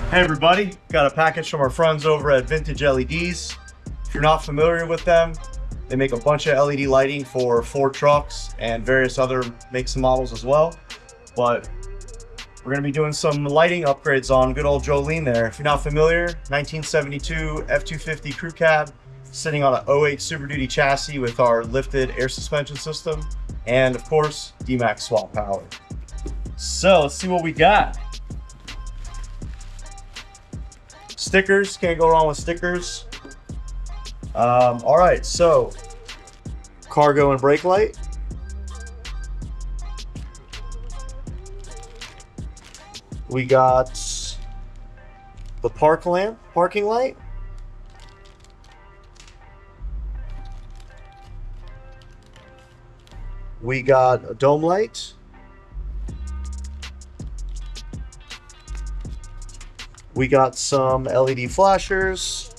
Hey everybody, got a package from our friends over at Vintage LEDs. If you're not familiar with them, they make a bunch of LED lighting for Ford trucks and various other makes and models as well. But we're going to be doing some lighting upgrades on good old Jolene there. If you're not familiar, 1972 F-250 crew cab sitting on an 08 Super Duty chassis with our lifted air suspension system and of course D-Max swap power. So let's see what we got. Stickers, can't go wrong with stickers. All right, so cargo and brake light. We got the parking light. We got a dome light. We got some LED flashers.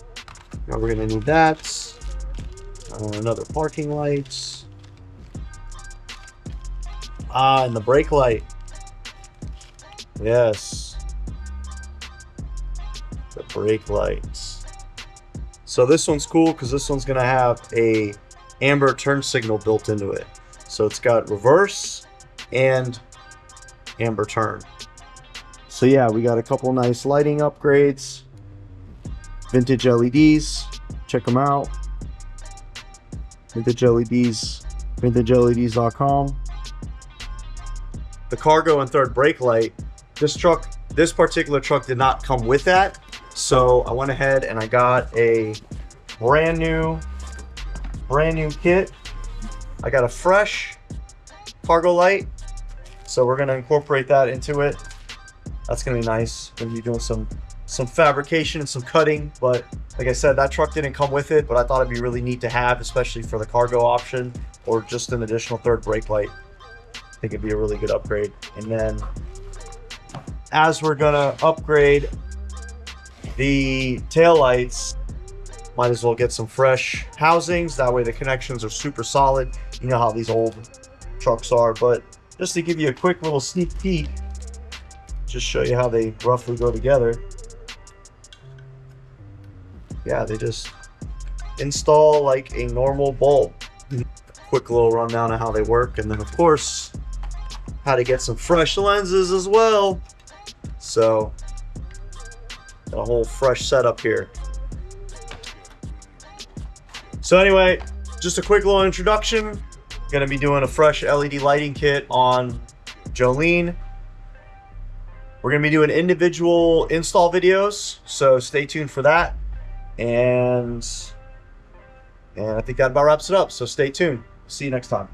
Now we're gonna need that. Another parking light. And the brake light. Yes. The brake lights. So this one's cool because this one's gonna have a amber turn signal built into it. So it's got reverse and amber turn. So yeah, we got a couple nice lighting upgrades. Vintage LEDs, check them out. Vintage LEDs, vintageleds.com. The cargo and third brake light. This particular truck did not come with that. So I went ahead and I got a brand new kit. I got a fresh cargo light. So we're gonna incorporate that into it. That's gonna be nice when you're doing some fabrication and some cutting. But like I said, that truck didn't come with it, but I thought it'd be really neat to have, especially for the cargo option or just an additional third brake light. I think it'd be a really good upgrade. And then as we're gonna upgrade the taillights, might as well get some fresh housings. That way the connections are super solid. You know how these old trucks are, but just to give you a quick little sneak peek, just show you how they roughly go together. Yeah, they just install like a normal bulb. Quick little rundown of how they work, and then of course how to get some fresh lenses as well. So got a whole fresh setup here. So anyway, just a quick little introduction. Gonna be doing a fresh LED lighting kit on Jolene. We're gonna be doing individual install videos, so stay tuned for that. And I think that about wraps it up, so stay tuned. See you next time.